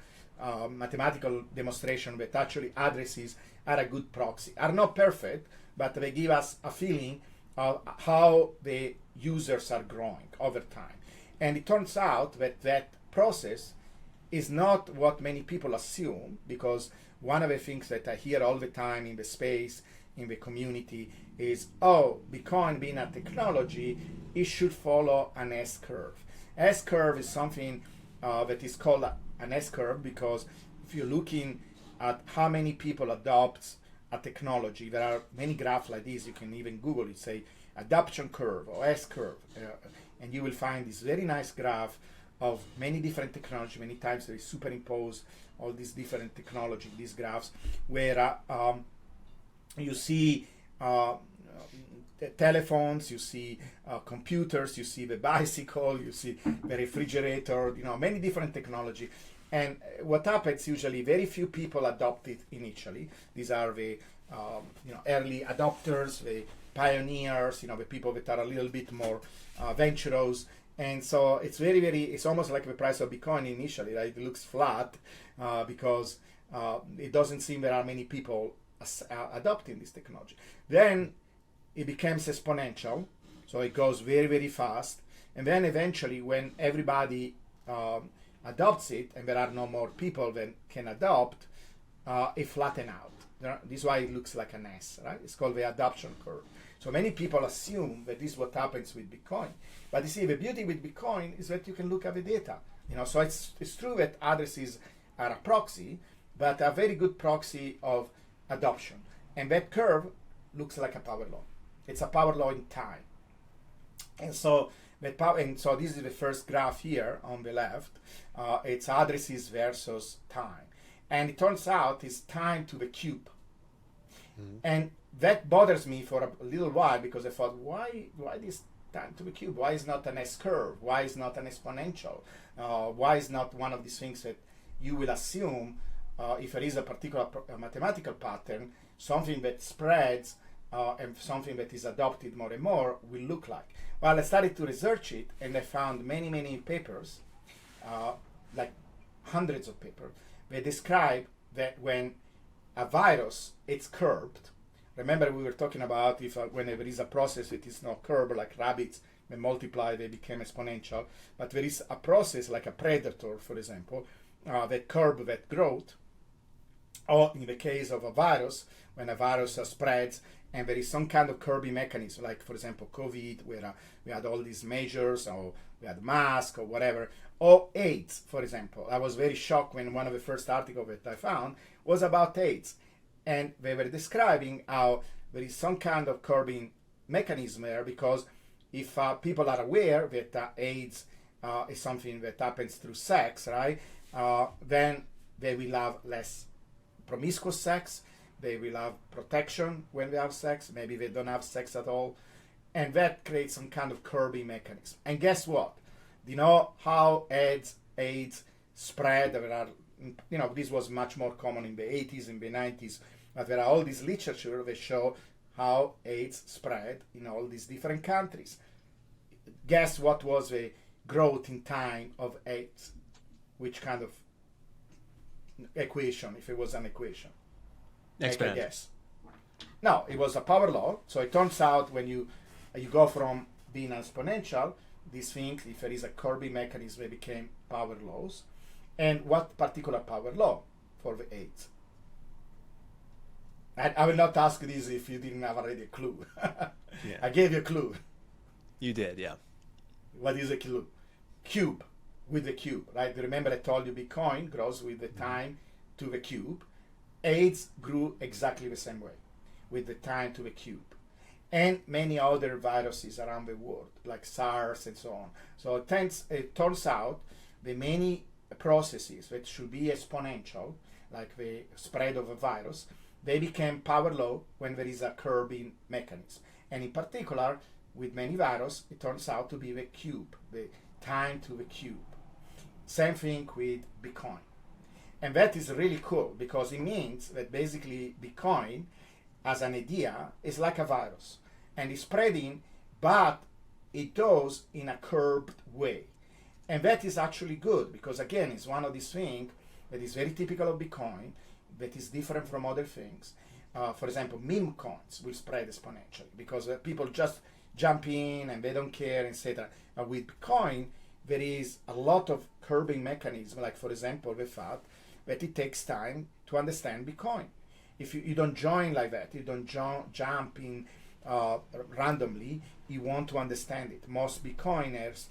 mathematical demonstration that actually addresses are a good proxy. Are not perfect, but they give us a feeling of how the users are growing over time. And it turns out that process is not what many people assume, because one of the things that I hear all the time in the space, in the community, is, oh, Bitcoin being a technology, it should follow an S-curve. S-curve is something that is called an S-curve because if you're looking at how many people adopt a technology, there are many graphs like this. You can even Google it, say adoption curve or S-curve. and you will find this very nice graph of many different technology. Many times they superimpose all these different technology, these graphs, where you see telephones, you see computers, you see the bicycle, you see the refrigerator, many different technology. And what happens usually, very few people adopt it initially. These are the early adopters, the pioneers, the people that are a little bit more venturous. And so it's it's almost like the price of Bitcoin initially, right? It looks flat because it doesn't seem there are many people adopting this technology. Then it becomes exponential, so it goes very, very fast. And then eventually, when everybody adopts it, and there are no more people that can adopt, it flattens out. This is why it looks like an S, right? It's called the adoption curve. So many people assume that this is what happens with Bitcoin. But you see, the beauty with Bitcoin is that you can look at the data. So it's true that addresses are a proxy, but a very good proxy of adoption. And that curve looks like a power law. It's a power law in time. And so this is the first graph here on the left. It's addresses versus time. And it turns out it's time to the cube. Mm-hmm. And that bothers me for a little while, because I thought, why this time to the cube? Why is not an S curve? Why is not an exponential? Why is not one of these things that you will assume, if there is a particular mathematical pattern, something that spreads and something that is adopted more and more will look like? Well, I started to research it, and I found many, many papers, like hundreds of papers, that describe that when a virus is curved. Remember, we were talking about if whenever there is a process that is not curved, like rabbits, they multiply, they become exponential. But there is a process like a predator, for example, that curb that growth. Or in the case of a virus, when a virus spreads, and there is some kind of curbing mechanism, like for example COVID, where we had all these measures, or we had masks or whatever, or AIDS, for example. I was very shocked when one of the first articles that I found was about AIDS. And they were describing how there is some kind of curbing mechanism there, because if people are aware that AIDS is something that happens through sex, right, then they will have less promiscuous sex, they will have protection when they have sex, maybe they don't have sex at all, and that creates some kind of curbing mechanism. And guess what? Do you know how AIDS spread? There are, this was much more common in the 80s, in the 90s, but there are all this literature that show how AIDS spread in all these different countries. Guess what was the growth in time of AIDS? Which kind of equation, if it was an equation? Exponential. Guess. No, it was a power law. So it turns out when you go from being exponential, these things, if there is a curbing mechanism, they became power laws. And what particular power law for the AIDS? I will not ask this if you didn't have already a clue. Yeah. I gave you a clue. You did, yeah. What is a clue? Cube, with the cube, right? Remember I told you Bitcoin grows with the time to the cube. AIDS grew exactly the same way, with the time to the cube. And many other viruses around the world, like SARS and so on. So it turns out the many processes that should be exponential, like the spread of a virus, they became power law when there is a curbing mechanism. And in particular, with many viruses, it turns out to be the cube, the time to the cube. Same thing with Bitcoin. And that is really cool, because it means that basically Bitcoin, as an idea, is like a virus. And it's spreading, but it does in a curbed way. And that is actually good, because again, it's one of these things that is very typical of Bitcoin, that is different from other things. For example, meme coins will spread exponentially, because people just jump in and they don't care, etc. With Bitcoin, there is a lot of curbing mechanism, like for example, the fact that it takes time to understand Bitcoin. If you don't join like that, you don't jump in randomly, you want to understand it. Most Bitcoiners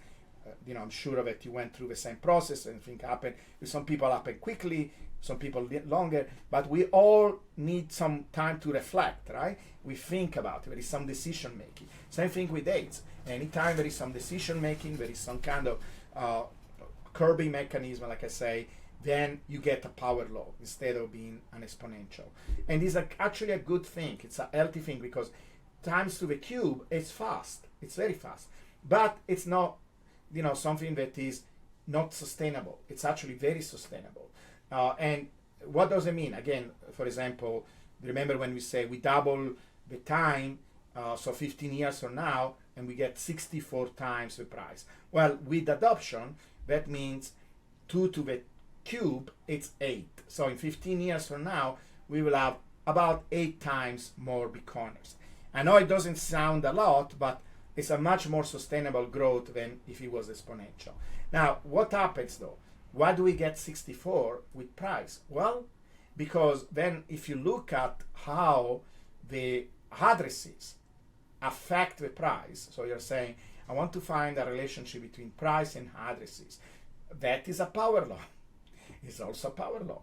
I'm sure that you went through the same process, and things happen. Some people happen quickly, some people longer, but we all need some time to reflect, right? We think about it. There is some decision making. Same thing with AIDS. Anytime there is some decision making, there is some kind of curbing mechanism, like I say, then you get a power law instead of being an exponential. And it's actually a good thing. It's a healthy thing because times to the cube is fast. It's very fast. But it's not, something that is not sustainable. It's actually very sustainable. And what does it mean? Again, for example, remember when we say we double the time, so 15 years from now, and we get 64 times the price. Well, with adoption, that means 2 to the cube, it's 8. So in 15 years from now, we will have about 8 times more Bitcoiners. I know it doesn't sound a lot, but it's a much more sustainable growth than if it was exponential. Now, what happens though? Why do we get 64 with price? Well, because then if you look at how the addresses affect the price, so you're saying, I want to find a relationship between price and addresses. That is a power law. It's also a power law.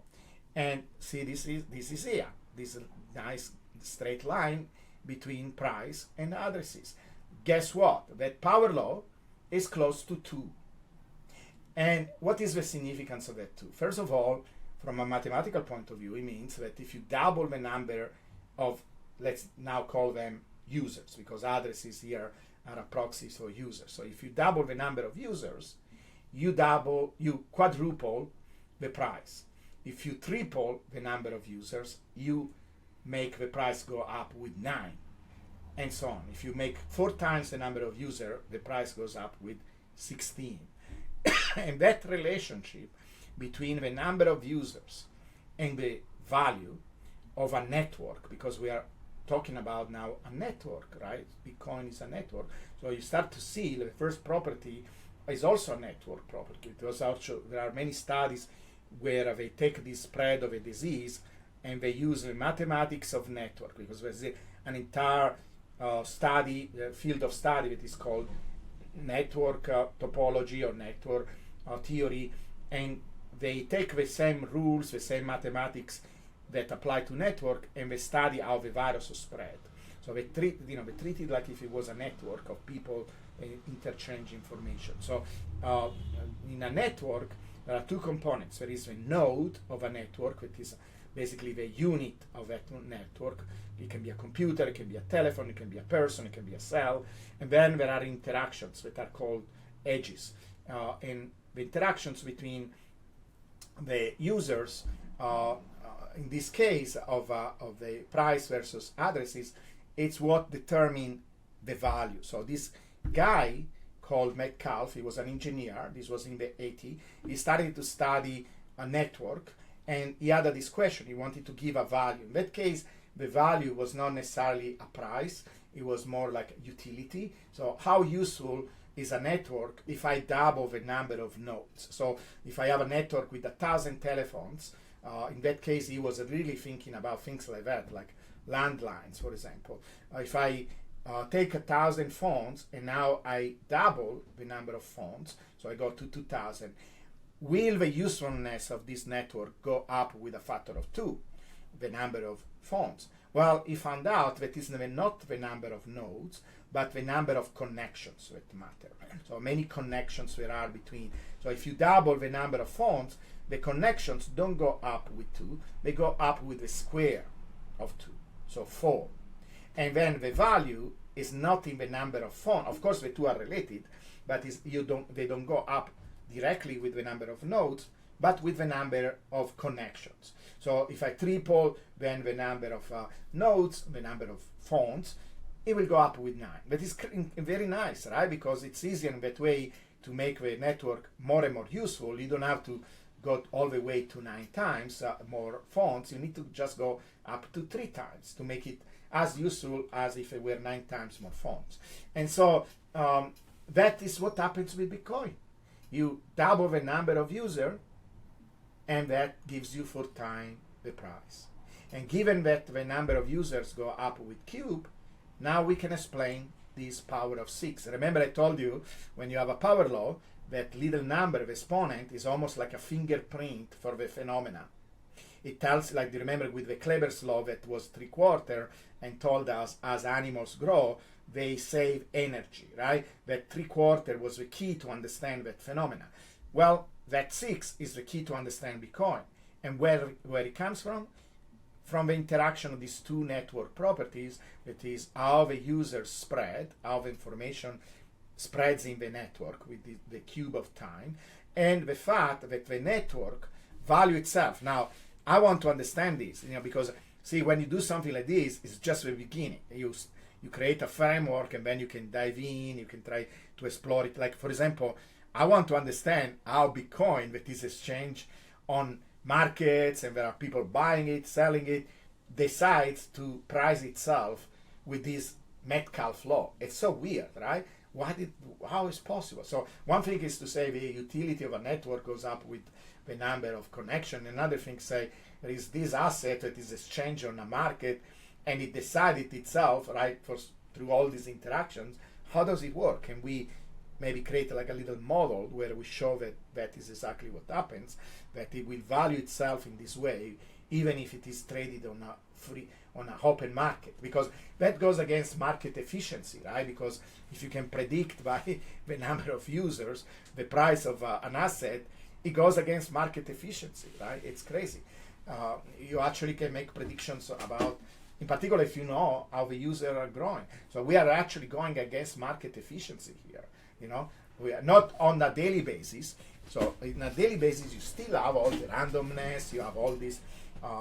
And see, this is here. This nice straight line between price and addresses. Guess what? That power law is close to 2. And what is the significance of that 2? First of all, from a mathematical point of view, it means that if you double the number of, let's now call them users, because addresses here are a proxy for users. So if you double the number of users, you quadruple the price. If you triple the number of users, you make the price go up with 9, and so on. If you make 4 times the number of users, the price goes up with 16. And that relationship between the number of users and the value of a network, because we are talking about now a network, right? Bitcoin is a network. So you start to see the first property is also a network property. There are many studies where they take the spread of a disease and they use the mathematics of network, because there's an entire field of study that is called network topology or network theory, and they take the same rules, the same mathematics that apply to network, and they study how the virus spread. So they treat it like if it was a network of people interchange information. So in a network, there are 2 components. There is a node of a network, which is basically the unit of that network. It can be a computer, it can be a telephone, it can be a person, it can be a cell. And then there are interactions that are called edges. And the interactions between the users, in this case of the price versus addresses, it's what determine the value. So this guy called Metcalfe, he was an engineer, this was in the 80s, he started to study a network, and he had this question, he wanted to give a value. In that case, the value was not necessarily a price, it was more like utility. So how useful is a network if I double the number of nodes? So if I have a network with 1,000 telephones, in that case, he was really thinking about things like that, like landlines, for example. If I take 1,000 phones and now I double the number of phones, so I go to 2,000, will the usefulness of this network go up with a factor of 2, the number of phones? Well, he found out that it's not the number of nodes, but the number of connections that matter. So many connections there are between. So if you double the number of phones, the connections don't go up with 2, they go up with the square of 2, so 4. And then the value is not in the number of phones. Of course, the 2 are related, but they don't go up directly with the number of nodes, but with the number of connections. So if I triple then the number of nodes, the number of phones, it will go up with 9. That is very nice, right? Because it's easier in that way to make the network more and more useful. You don't have to go all the way to 9 times more phones. You need to just go up to 3 times to make it as useful as if it were 9 times more phones. And so that is what happens with Bitcoin. You double the number of users, and that gives you 4 times the price. And given that the number of users go up with cube, now we can explain this power of 6. Remember I told you, when you have a power law, that little number of exponent is almost like a fingerprint for the phenomena. It tells, like, do you remember with the Kleber's law that was 3/4 and told us as animals grow, they save energy, right? That 3/4 was the key to understand that phenomena. Well, that 6 is the key to understand Bitcoin. And where it comes from? From the interaction of these two network properties, that is how the users spread, how the information spreads in the network with the cube of time, and the fact that the network value itself. Now, I want to understand this, because see, when you do something like this, it's just the beginning. You create a framework, and then you can dive in, you can try to explore it. Like, for example, I want to understand how Bitcoin, that is exchanged on markets, and there are people buying it, selling it, decides to price itself with this Metcalfe law. It's so weird, right? How is possible? So one thing is to say the utility of a network goes up with the number of connection. Another thing say there is this asset that is exchanged on a market, and it decided itself, right, through all these interactions. How does it work? Can we maybe create like a little model where we show that is exactly what happens, that it will value itself in this way, even if it is traded on an open market, because that goes against market efficiency, right? Because if you can predict by the number of users the price of an asset, it goes against market efficiency, right? It's crazy. You actually can make predictions about, in particular, if you know how the users are growing. So we are actually going against market efficiency here. We are not on a daily basis. So on a daily basis, you still have all the randomness, you have all these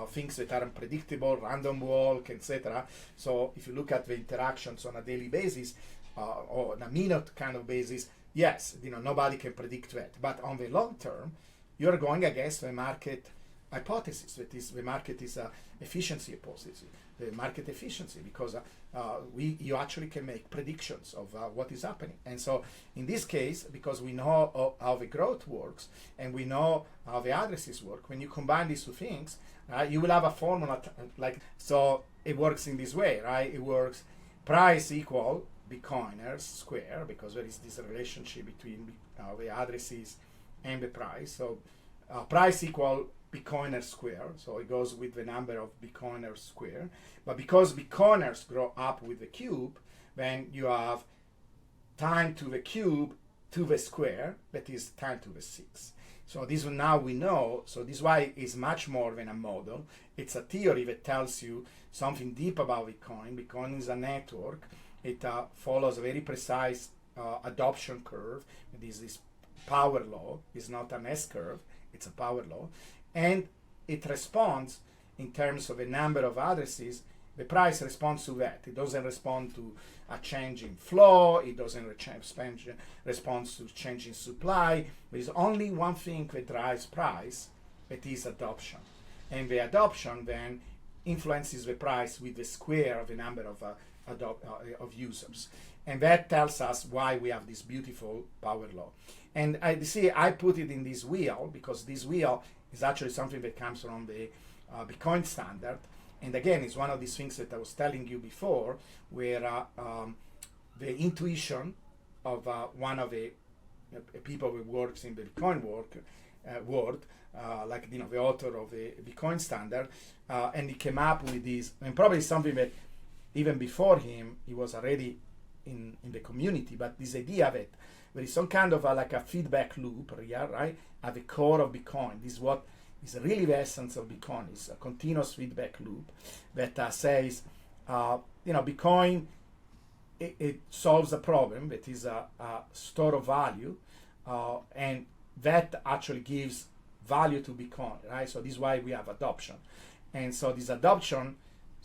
things that are unpredictable, random walk, etc. So if you look at the interactions on a daily basis, or on a minute kind of basis, yes, nobody can predict that. But on the long term, you're going against the market hypothesis. That is, the market is a efficiency hypothesis. The market efficiency, because you actually can make predictions of what is happening. And so in this case, because we know how the growth works and we know how the addresses work, when you combine these two things, you will have a formula so it works in this way, right? It works price equal Bitcoiners square, because there is this relationship between the addresses and the price. So price equal Bitcoiners square, so it goes with the number of Bitcoiners square. But because Bitcoiners grow up with the cube, then you have time to the cube to the square, that is time to the 6. So this one now we know, so this is why it's much more than a model. It's a theory that tells you something deep about Bitcoin. Bitcoin is a network. It follows a very precise adoption curve. It is this power law. It's not an S curve, it's a power law. And it responds in terms of a number of addresses. The price responds to that. It doesn't respond to a change in flow. It doesn't respond to change in supply. There is only one thing that drives price, that is adoption. And the adoption then influences the price with the square of the number of users. And that tells us why we have this beautiful power law. And I put it in this wheel because this wheel is actually something that comes from the Bitcoin standard. And again, it's one of these things that I was telling you before, where the intuition of one of the people who works in the Bitcoin world, like the author of the Bitcoin standard, and he came up with this, and probably something that even before him, he was already in the community, but this idea that there is some kind of like a feedback loop here, right, at the core of Bitcoin. This is what is really the essence of Bitcoin. It's a continuous feedback loop that says, Bitcoin, it solves a problem that is a store of value, and that actually gives value to Bitcoin, right? So this is why we have adoption. And so this adoption,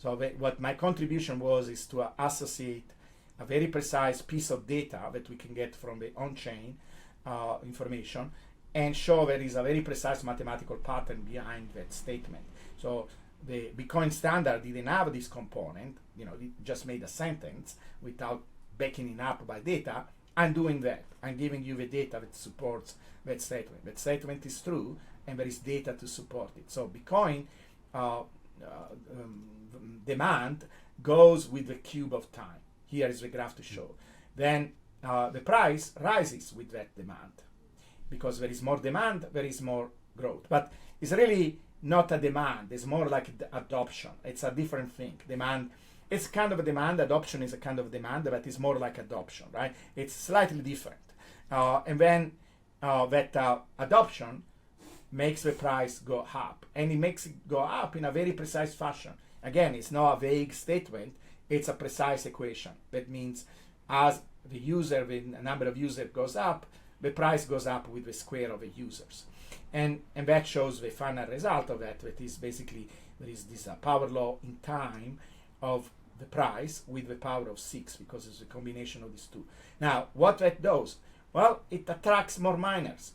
what my contribution is to associate a very precise piece of data that we can get from the on-chain information and show there is a very precise mathematical pattern behind that statement. So the Bitcoin standard didn't have this component, it just made a sentence without backing it up by data. I'm doing that. I'm giving you the data that supports that statement. That statement is true, and there is data to support it. So Bitcoin demand goes with the cube of time. Here is the graph to show. Then the price rises with that demand. because there is more demand, there is more growth. But it's really not a demand. It's more like adoption. It's a different thing. Demand, it's kind of a demand. Adoption is a kind of demand, but it's more like adoption, right? It's slightly different. And then that adoption makes the price go up, and it makes it go up in a very precise fashion. Again, it's not a vague statement. It's a precise equation. That means as the number of users goes up, the price goes up with the square of the users. And that shows the final result of that. That is basically, there is this power law in time of the price with the power of 6, because it's a combination of these two. Now, what that does? Well, it attracts more miners.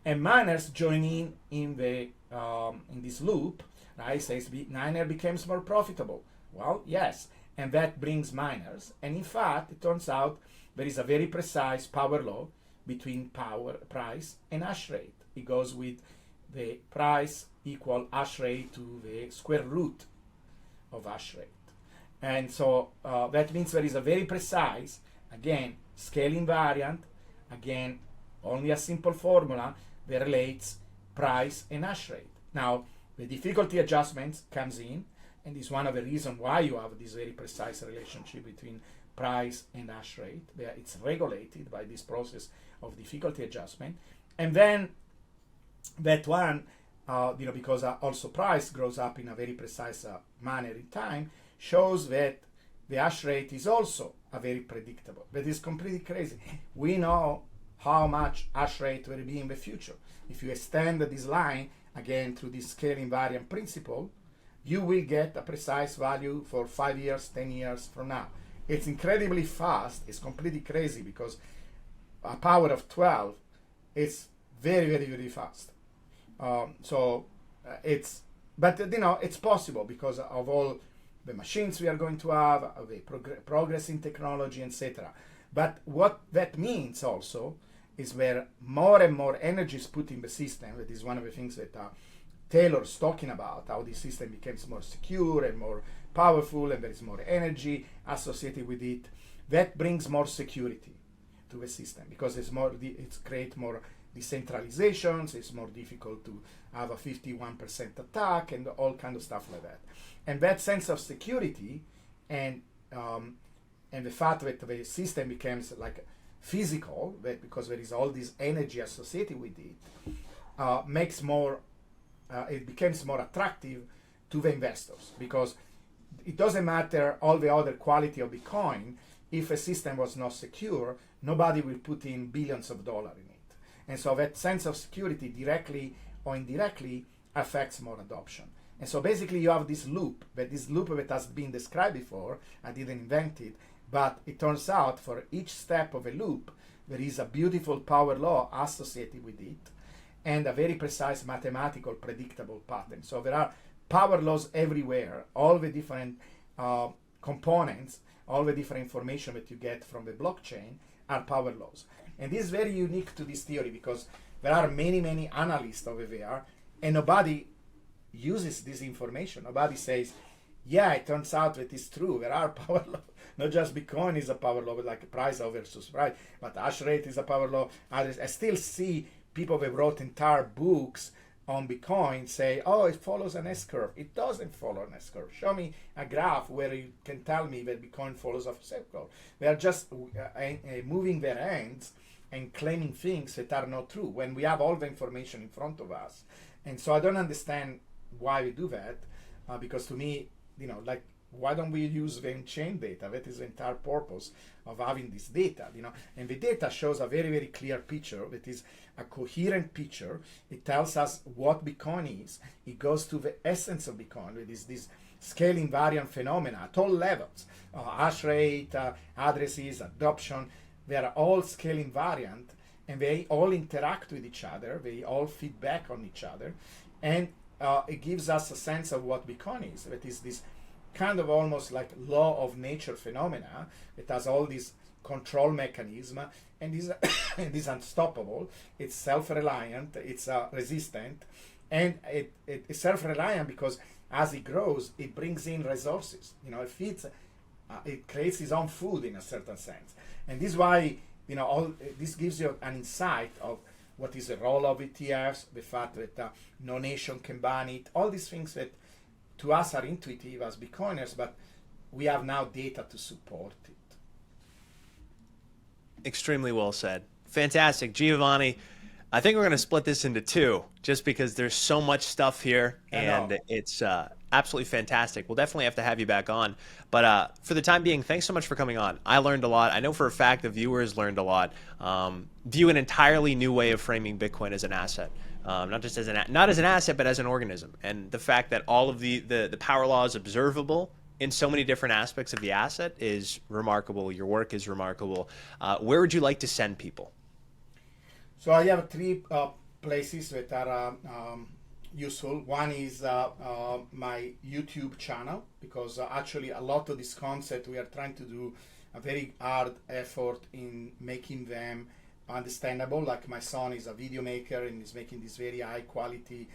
And miners join in this loop, right? Says miner becomes more profitable. Well, yes, and that brings miners. And in fact, it turns out there is a very precise power law between price and hash rate. It goes with the price equal hash rate to the square root of hash rate. And so that means there is a very precise, again, scale invariant, again, only a simple formula that relates price and hash rate. Now, the difficulty adjustment comes in, and is one of the reasons why you have this very precise relationship between price and hash rate. It's regulated by this process of difficulty adjustment. And then that one, because also price grows up in a very precise manner in time, shows that the hash rate is also a very predictable. But it's completely crazy. We know how much hash rate will be in the future. If you extend this line, again, through this scale invariant principle, you will get a precise value for 5 years, 10 years from now. It's incredibly fast. It's completely crazy, because a power of 12 is very, very, very fast. It's possible because of all the machines we are going to have, the progress in technology, etc. But what that means also is where more and more energy is put in the system. That is one of the things that Taylor's talking about, how the system becomes more secure and more powerful, and there is more energy associated with it. That brings more security to the system, because it creates more decentralizations. It's more difficult to have a 51% attack and all kind of stuff like that. And that sense of security and the fact that the system becomes like physical, because there is all this energy associated with it, makes more it becomes more attractive to the investors, because it doesn't matter all the other quality of Bitcoin. If a system was not secure, nobody will put in billions of dollars in it. And so that sense of security directly or indirectly affects more adoption. And so basically you have this loop that has been described before. I didn't invent it, but it turns out for each step of a loop, there is a beautiful power law associated with it, and a very precise mathematical predictable pattern. So there are power laws everywhere. All the different components, all the different information that you get from the blockchain are power laws. And this is very unique to this theory, because there are many, many analysts over there, and nobody uses this information. Nobody says, yeah, it turns out that it's true. There are power laws. Not just Bitcoin is a power law, like price versus price, but hash rate is a power law. I still see people that wrote entire books on Bitcoin say, oh, it follows an S-curve. It doesn't follow an S-curve. Show me a graph where you can tell me that Bitcoin follows a S-curve. They are just moving their hands and claiming things that are not true when we have all the information in front of us. And so I don't understand why we do that, because to me, why don't we use the on-chain data? That is the entire purpose of having this data, And the data shows a very, very clear picture. That is a coherent picture. It tells us what Bitcoin is. It goes to the essence of Bitcoin. It is this scale invariant phenomena at all levels. Hash rate, addresses, adoption. They are all scale invariant, and they all interact with each other. They all feed back on each other. And it gives us a sense of what Bitcoin is. That is this kind of almost like law of nature phenomena. It has all these control mechanism, and is unstoppable. It's self-reliant. It's resistant, and it's self-reliant because as it grows, it brings in resources. It feeds. It creates its own food in a certain sense, and this is why this gives you an insight of what is the role of ETFs, the fact that no nation can ban it, all these things that to us are intuitive as Bitcoiners, but we have now data to support it. Extremely well said. Fantastic. Giovanni, I think we're going to split this into two just because there's so much stuff here and it's absolutely fantastic. We'll definitely have to have you back on. But for the time being, thanks so much for coming on. I learned a lot. I know for a fact the viewers learned a lot. View an entirely new way of framing Bitcoin as an asset. Not just as not as an asset, but as an organism. And the fact that all of the power law is observable in so many different aspects of the asset is remarkable. Your work is remarkable. Where would you like to send people? So I have three places that are useful. One is my YouTube channel, because actually a lot of this concept we are trying to do a very hard effort in making them understandable. Like my son is a video maker and is making these very high quality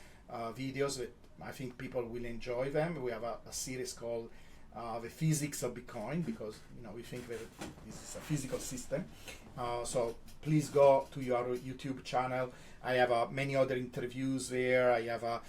videos that I think people will enjoy them. We have a series called the physics of Bitcoin, because we think that this is a physical system. So please go to your YouTube channel. I have many other interviews there. I have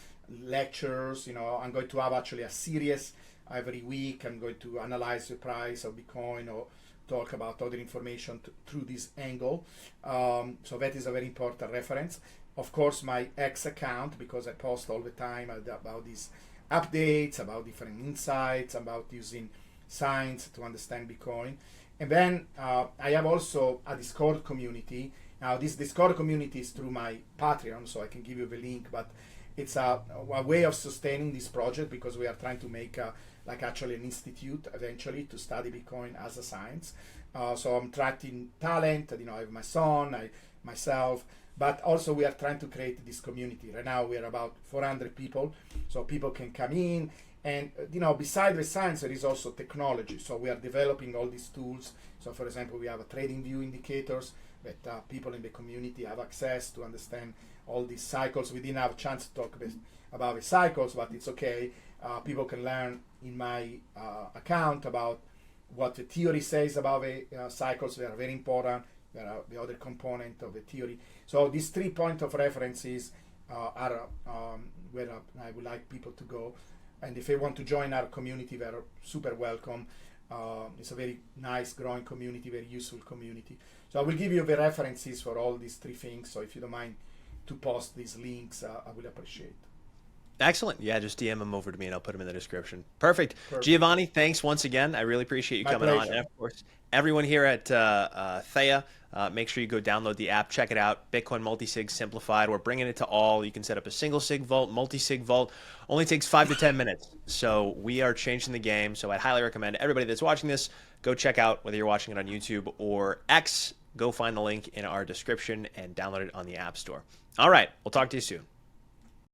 lectures. I'm going to have actually a series every week. I'm going to analyze the price of Bitcoin or talk about other information through this angle. So that is a very important reference. Of course, my X account, because I post all the time about these updates, about different insights, about using science to understand Bitcoin. And then I have also a Discord community. Now, this Discord community is through my Patreon, so I can give you the link, but it's a way of sustaining this project, because we are trying to make like actually an institute eventually to study Bitcoin as a science. So I'm attracting talent. I have my son, myself, but also we are trying to create this community. Right now we are about 400 people, so people can come in. And beside the science, there is also technology. So we are developing all these tools. So for example, we have a trading view indicators that people in the community have access to understand all these cycles. We didn't have a chance to talk about the cycles, but it's okay. People can learn in my account about what the theory says about the cycles. They are very important. They are the other component of the theory. So these 3 points of references are where I would like people to go. And if they want to join our community, they're super welcome. It's a very nice, growing community, very useful community. So I will give you the references for all these 3 things. So if you don't mind to post these links, I will appreciate. Excellent. Yeah, just DM them over to me and I'll put them in the description. Perfect. Giovanni, thanks once again. I really appreciate you coming on. And of course, everyone here at Theya, make sure you go download the app, check it out. Bitcoin multisig simplified. We're bringing it to all. You can set up a single sig vault, multi-sig vault. Only takes 5 to 10 minutes. So we are changing the game. So I'd highly recommend everybody that's watching this, go check out, whether you're watching it on YouTube or X, go find the link in our description and download it on the App Store. All right. We'll talk to you soon.